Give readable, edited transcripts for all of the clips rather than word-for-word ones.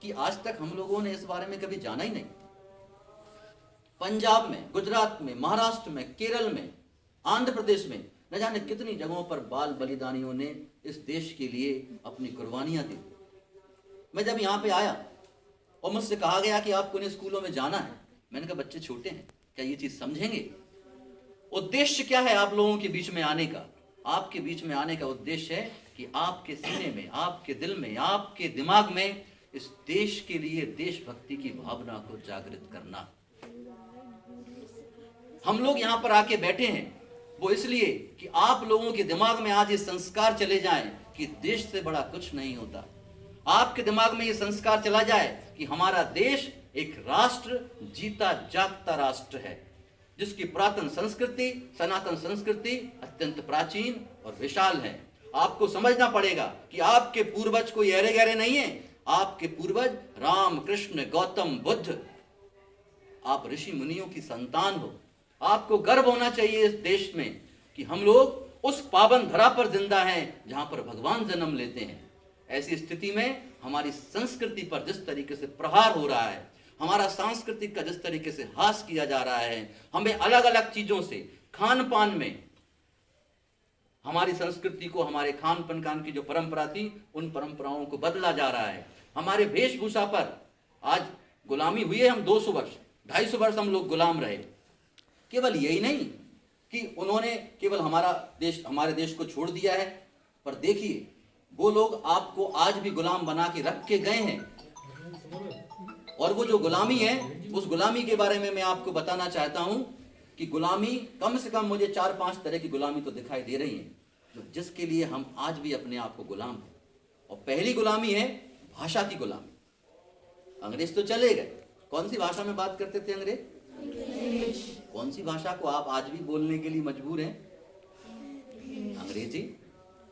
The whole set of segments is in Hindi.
कि आज तक हम लोगों ने इस बारे में कभी जाना ही नहीं। पंजाब में, गुजरात में, महाराष्ट्र में, केरल में, आंध्र प्रदेश में, न जाने कितनी जगहों पर बाल बलिदानियों ने इस देश के लिए अपनी कुर्बानियां दी। मैं जब यहाँ पे आया और मुझसे कहा गया कि आपको इन स्कूलों में जाना है, मैंने कहा बच्चे छोटे हैं, क्या ये चीज समझेंगे? उद्देश्य क्या है आप लोगों के बीच में आने का? आपके बीच में आने का उद्देश्य है कि आपके सीने में, आपके दिल में, आपके दिमाग में इस देश के लिए देशभक्ति की भावना को जागृत करना। हम लोग यहां पर आके बैठे हैं वो इसलिए कि आप लोगों के दिमाग में आज ये संस्कार चले जाएं कि देश से बड़ा कुछ नहीं होता। आपके दिमाग में ये संस्कार चला जाए कि हमारा देश एक राष्ट्र, जीता जागता राष्ट्र है, जिसकी पुरातन संस्कृति, सनातन संस्कृति अत्यंत प्राचीन और विशाल है। आपको समझना पड़ेगा कि आपके पूर्वज कोई ऐरे गहरे नहीं है। आपके पूर्वज राम, कृष्ण, गौतम बुद्ध, आप ऋषि मुनियों की संतान हो। आपको गर्व होना चाहिए इस देश में कि हम लोग उस पावन धरा पर जिंदा हैं जहां पर भगवान जन्म लेते हैं। ऐसी स्थिति में हमारी संस्कृति पर जिस तरीके से प्रहार हो रहा है, हमारा सांस्कृतिक का जिस तरीके से हास किया जा रहा है, हमें अलग अलग चीजों से, खान पान में हमारी संस्कृति को, हमारे खान पान की जो परंपरा थी, उन परंपराओं को बदला जा रहा है। हमारे वेशभूषा पर आज गुलामी हुई है। हम 200 वर्ष, 250 वर्ष हम लोग गुलाम रहे। केवल यही नहीं कि उन्होंने केवल हमारे देश को छोड़ दिया है, पर देखिए वो लोग आपको आज भी गुलाम बना के रख के गए हैं। और वो जो गुलामी है, उस गुलामी के बारे में मैं आपको बताना चाहता हूं कि गुलामी, कम से कम मुझे 4-5 तरह की गुलामी तो दिखाई दे रही है, जिसके लिए हम आज भी अपने आप को गुलाम हैं। और पहली गुलामी है भाषा की गुलामी। अंग्रेज तो चले गए, कौन सी भाषा में बात करते थे अंग्रेज? कौन सी भाषा को आप आज भी बोलने के लिए मजबूर हैं? अंग्रेजी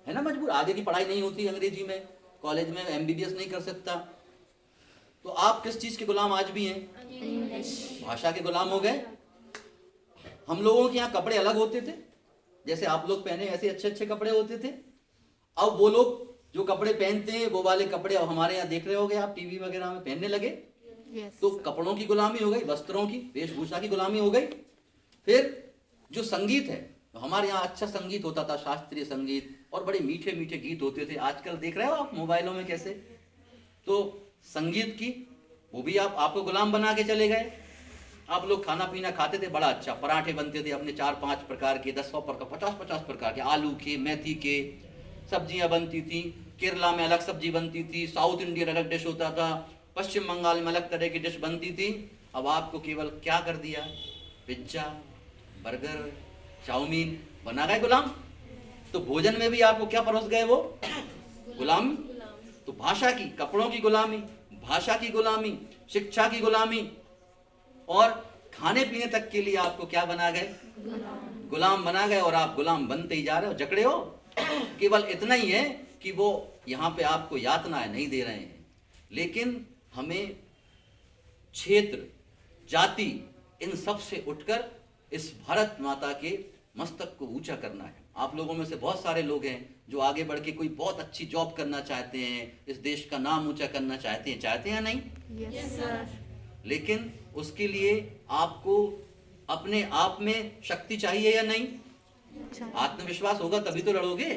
है ना, मजबूर। आगे की पढ़ाई नहीं होती अंग्रेजी में, कॉलेज में MBBS नहीं कर सकता, तो आप किस चीज के गुलाम आज भी हैं? भाषा के गुलाम हो गए। हम लोगों के यहाँ कपड़े अलग होते थे, जैसे आप लोग पहने ऐसे अच्छे अच्छे कपड़े होते थे। अब वो लोग जो कपड़े पहनते हैं वो वाले कपड़े अब हमारे यहाँ देख रहे होगे आप टीवी वगैरह में पहनने लगे। तो कपड़ों की गुलामी हो गई, वस्त्रों की, वेशभूषा की गुलामी हो गई। फिर जो संगीत है, तो हमारे यहाँ अच्छा संगीत होता था, शास्त्रीय संगीत, और बड़े मीठे मीठे गीत होते थे। आजकल देख रहे हो आप मोबाइलों में कैसे, तो संगीत की वो भी आपको गुलाम बना के चले गए। आप लोग खाना पीना खाते थे, बड़ा अच्छा, पराठे बनते थे अपने 4-5 प्रकार के, 10 प्रकार, 50-50 प्रकार के, आलू के, मेथी के, सब्जियां बनती थी। केरला में अलग सब्जी बनती थी, साउथ इंडियन अलग डिश होता था, पश्चिम बंगाल में अलग तरह की डिश बनती थी। अब आपको केवल क्या कर दिया? पिज्जा, बर्गर, चाउमीन, बना गए गुलाम। तो भोजन में भी आपको क्या परोस गए? वो गुलामी। तो भाषा की, कपड़ों की गुलामी, भाषा की गुलामी, शिक्षा की गुलामी, और खाने पीने तक के लिए आपको क्या बना गए? गुलाम बना गए। और आप गुलाम बनते ही जा रहे हो, जकड़े हो। केवल इतना ही है कि वो यहाँ पे आपको यातनाएं नहीं दे रहे हैं, लेकिन हमें क्षेत्र, जाति, इन सब से उठकर इस भारत माता के मस्तक को ऊंचा करना है। आप लोगों में से बहुत सारे लोग हैं जो आगे बढ़ के कोई बहुत अच्छी जॉब करना चाहते हैं, इस देश का नाम ऊंचा करना चाहते हैं या नहीं? Yes sir. लेकिन उसके लिए आपको अपने आप में शक्ति चाहिए या नहीं? आत्मविश्वास होगा तभी तो लड़ोगे।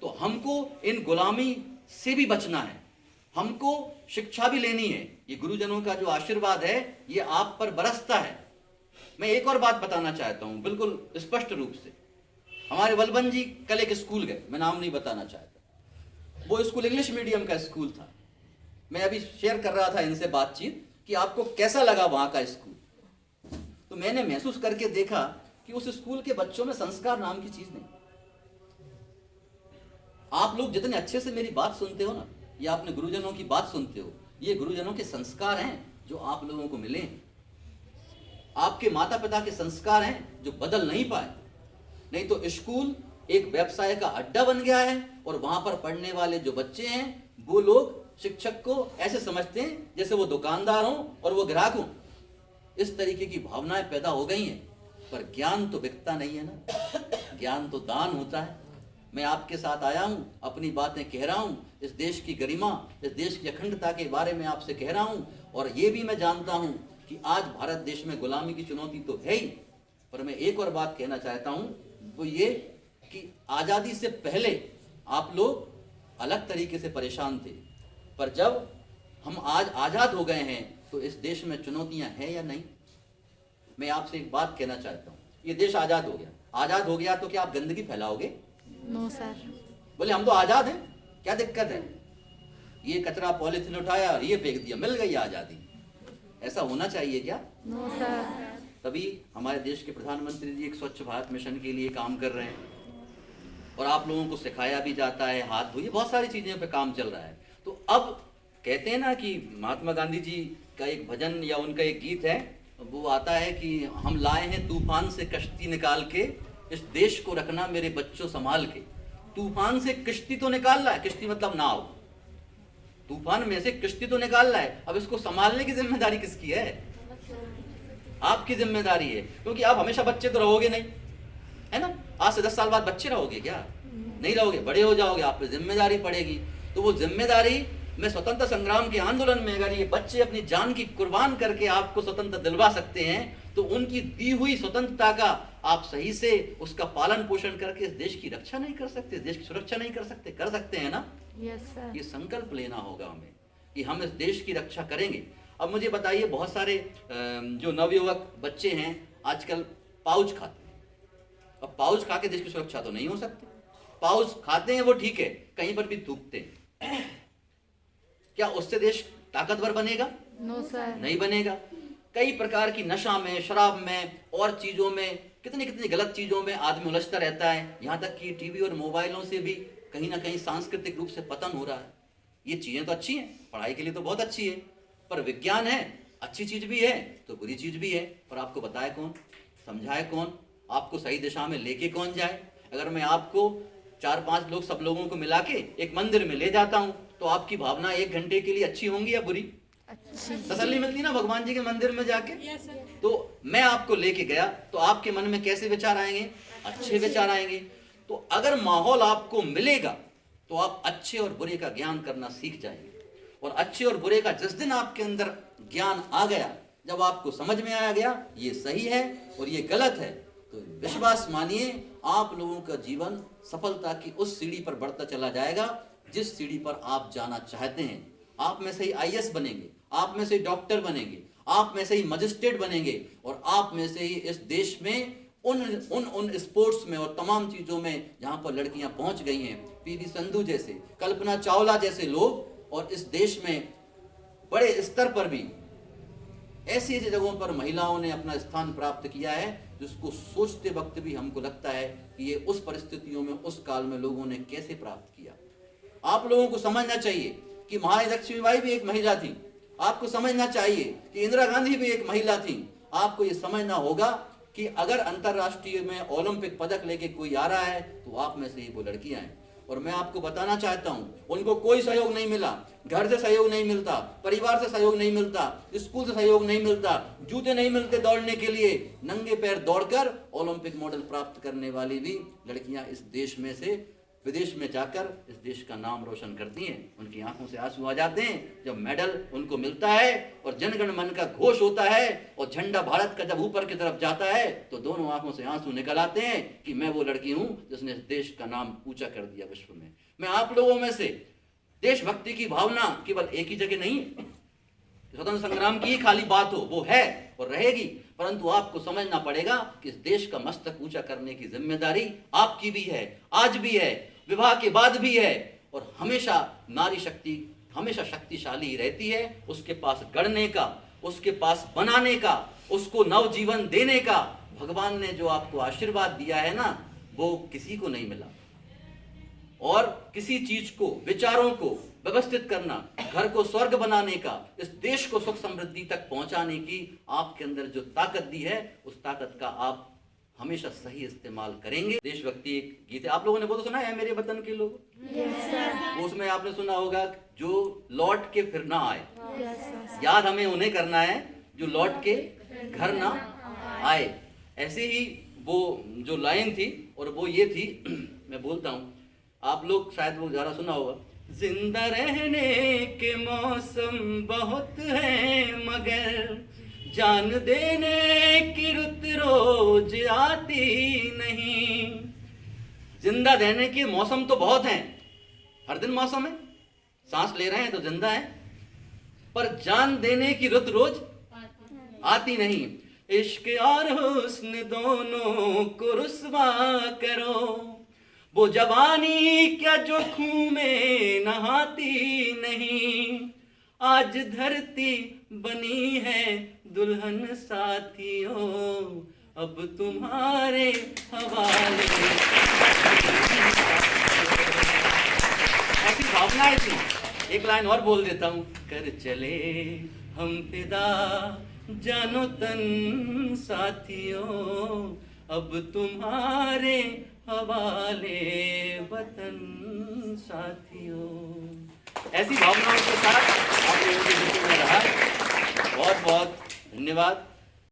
तो हमको इन गुलामी से भी बचना है, हमको शिक्षा भी लेनी है। ये गुरुजनों का जो आशीर्वाद है ये आप पर बरसता है। मैं एक और बात बताना चाहता हूं बिल्कुल स्पष्ट रूप से। हमारे बलबन जी कल एक स्कूल गए, मैं नाम नहीं बताना चाहता। वो स्कूल इंग्लिश मीडियम का स्कूल था। मैं अभी शेयर कर रहा था इनसे बातचीत कि आपको कैसा लगा वहां का स्कूल। तो मैंने महसूस करके देखा कि उस स्कूल के बच्चों में संस्कार नाम की चीज नहीं। आप लोग जितने अच्छे से मेरी बात सुनते हो ना, या अपने गुरुजनों की बात सुनते हो, ये गुरुजनों के संस्कार हैं जो आप लोगों को मिले। आपके माता पिता के संस्कार हैं जो बदल नहीं पाए। नहीं तो स्कूल एक व्यवसाय का अड्डा बन गया है और वहां पर पढ़ने वाले जो बच्चे हैं वो लोग शिक्षक को ऐसे समझते हैं जैसे वो दुकानदार हों और वो ग्राहक हों। इस तरीके की भावनाएं पैदा हो गई हैं। पर ज्ञान तो बिकता नहीं है ना, ज्ञान तो दान होता है। मैं आपके साथ आया हूं, अपनी बातें कह रहा हूं, इस देश की गरिमा, इस देश की अखंडता के बारे में आपसे कह रहा हूं। और ये भी मैं जानता हूं कि आज भारत देश में गुलामी की चुनौती तो है ही, पर मैं एक और बात कहना चाहता हूं, वो ये कि आज़ादी से पहले आप लोग अलग तरीके से परेशान थे, पर जब हम आज आज़ाद हो गए हैं तो इस देश में चुनौतियां हैं या नहीं? मैं आपसे एक बात कहना चाहता हूं, ये देश आज़ाद हो गया, आज़ाद हो गया तो क्या आप गंदगी फैलाओगे? No sir. बोले हम तो आज़ाद हैं, क्या दिक्कत है? ये कचरा पॉलिथीन उठाया और ये फेंक दिया, मिल गई आज़ादी। ऐसा होना चाहिए क्या? No sir. तभी हमारे देश के प्रधानमंत्री जी एक स्वच्छ भारत मिशन के लिए काम कर रहे हैं और आप लोगों को सिखाया भी जाता है, हाथ धोइए, बहुत सारी चीज़ें पे काम चल रहा है। तो अब कहते हैं ना कि महात्मा गांधी जी का एक भजन या उनका एक गीत है, वो आता है कि हम लाए हैं तूफान से कश्ती निकाल के, इस देश को रखना मेरे बच्चों संभाल के। तूफान से किश्ती तो निकाल रहा है, किश्ती मतलब नाव, तूफान में से किश्ती तो निकाल रहा है, अब इसको संभालने की जिम्मेदारी किसकी है? आपकी जिम्मेदारी है, क्योंकि आप हमेशा बच्चे तो रहोगे नहीं, है ना? आज से 10 साल बाद बच्चे रहोगे क्या? नहीं रहोगे, बड़े हो जाओगे, आप पे जिम्मेदारी पड़ेगी। तो वो जिम्मेदारी में स्वतंत्र संग्राम के आंदोलन में अगर ये बच्चे अपनी जान की कुर्बान करके आपको स्वतंत्र दिलवा सकते हैं, तो उनकी दी हुई स्वतंत्रता का आप सही से उसका पालन पोषण करके इस देश की रक्षा नहीं कर सकते, इस देश की सुरक्षा नहीं कर सकते? कर सकते हैं ना? Yes sir. ये संकल्प लेना होगा हमें कि हम इस देश की रक्षा करेंगे। अब मुझे बताइए, बहुत सारे जो नवयुवक बच्चे हैं आजकल पाउच खाते हैं, अब पाउच खा के देश की सुरक्षा तो नहीं हो सकती। पाउच खाते हैं वो ठीक है, कहीं पर भी थूकते हैं, क्या उससे देश ताकतवर बनेगा? No sir. नहीं बनेगा। कई प्रकार की नशा में, शराब में और चीजों में, कितनी कितनी गलत चीजों में आदमी उलझता रहता है, यहाँ तक कि टीवी और मोबाइलों से भी कहीं ना कहीं सांस्कृतिक रूप से पतन हो रहा है। ये चीजें तो अच्छी हैं, पढ़ाई के लिए तो बहुत अच्छी है, पर विज्ञान है, अच्छी चीज भी है तो बुरी चीज भी है, पर आपको बताए कौन, समझाए कौन, आपको सही दिशा में लेके कौन जाए? अगर मैं आपको 4-5 लोग, सब लोगों को मिला के एक मंदिर में ले जाता हूँ, तो आपकी भावना 1 घंटे के लिए अच्छी होंगी या बुरी? अच्छी। तसल्ली मिलती ना भगवान जी के मंदिर में जाके। तो मैं आपको लेके गया तो आपके मन में कैसे विचार आएंगे? अच्छे विचार आएंगे। तो अगर माहौल आपको मिलेगा तो आप अच्छे और बुरे का ज्ञान करना सीख जाएंगे, और अच्छे और बुरे का जिस दिन आपके अंदर ज्ञान आ गया, जब आपको समझ में आया गया ये सही है और ये गलत है, तो विश्वास मानिए आप लोगों का जीवन सफलता की उस सीढ़ी पर बढ़ता चला जाएगा जिस सीढ़ी पर आप जाना चाहते हैं। आप में से ही आईएएस बनेंगे, आप में से ही डॉक्टर बनेंगे, आप में से ही मजिस्ट्रेट बनेंगे, और आप में से ही इस देश में उन स्पोर्ट्स में और तमाम चीजों में जहां पर लड़कियां पहुंच गई हैं, पीवी संधू जैसे, कल्पना चावला जैसे लोग, और इस देश में बड़े स्तर पर भी ऐसी ऐसी जगहों पर महिलाओं ने अपना स्थान प्राप्त किया है, जिसको सोचते वक्त भी हमको लगता है कि ये उस परिस्थितियों में, उस काल में लोगों ने कैसे प्राप्त किया। आप लोगों को समझना चाहिए कि महारानी लक्ष्मीबाई भी एक महिला थी, आपको समझना चाहिए कि इंदिरा गांधी भी एक महिला थी। आपको ये समझना होगा कि अगर अंतरराष्ट्रीय में ओलंपिक पदक लेके कोई आ रहा है तो आप में से ही वो लड़कियां हैं। और मैं आपको बताना चाहता हूं, उनको कोई सहयोग नहीं मिला, घर से सहयोग नहीं मिलता, परिवार से सहयोग नहीं मिलता, स्कूल से सहयोग नहीं मिलता, जूते नहीं मिलते दौड़ने के लिए, नंगे पैर दौड़कर ओलंपिक मेडल प्राप्त करने वाली भी लड़कियां इस देश में से विदेश में जाकर इस देश का नाम रोशन करती हैं। उनकी आंखों से आंसू आ जाते हैं जब मेडल उनको मिलता है और जनगण मन का घोष होता है और झंडा भारत का जब ऊपर की तरफ जाता है तो दोनों आंखों से आंसू निकल आते हैं कि मैं वो लड़की हूं जिसने इस देश का नाम ऊंचा कर दिया विश्व में। मैं आप लोगों में से देशभक्ति की भावना केवल एक ही जगह नहीं है, स्वतंत्र संग्राम की खाली बात हो, वो है और रहेगी, परंतु आपको समझना पड़ेगा कि इस देश का मस्तक ऊंचा करने की जिम्मेदारी आपकी भी है, आज भी है, विवाह के बाद भी है, और हमेशा नारी शक्ति हमेशा शक्तिशाली ही रहती है। उसके पास गढ़ने का, उसके पास बनाने का, उसको नवजीवन देने का भगवान ने जो आपको आशीर्वाद दिया है ना, वो किसी को नहीं मिला। और किसी चीज को, विचारों को व्यवस्थित करना, घर को स्वर्ग बनाने का, इस देश को सुख समृद्धि तक पहुंचाने की आपके अंदर जो ताकत दी है, उस ताकत का आप हमेशा सही इस्तेमाल करेंगे। देशभक्ति एक गीत है, आप लोगों ने वो तो सुना है, मेरे वतन के लोग। वो उसमें आपने सुना होगा, जो लौट के फिर ना आए। याद हमें उन्हें करना है जो लौट के घर ना आए। ऐसे ही वो जो लाइन थी, और वो ये थी, मैं बोलता हूँ आप लोग शायद वो ज़रा सुना होगा। जिंदा रहने के मौसम बहुत हैं मगर जान देने की रुत रोज आती नहीं। जिंदा रहने के मौसम तो बहुत हैं, हर दिन मौसम है, सांस ले रहे हैं तो जिंदा है, पर जान देने की रुत रोज आती नहीं। इश्क और हुस्न दोनों को रुस्वा करो, वो जवानी क्या जो खून में नहाती नहीं। आज धरती बनी है दुल्हन साथियों, अब तुम्हारे हवाले। ऐसी भावनाएं थी। एक लाइन और बोल देता हूं। कर चले हम फिदा जानो तन साथियों, अब तुम्हारे हवाले वतन साथियों। ऐसी भावनाओं के साथ आप लोगों के बीच में रहा। बहुत बहुत धन्यवाद।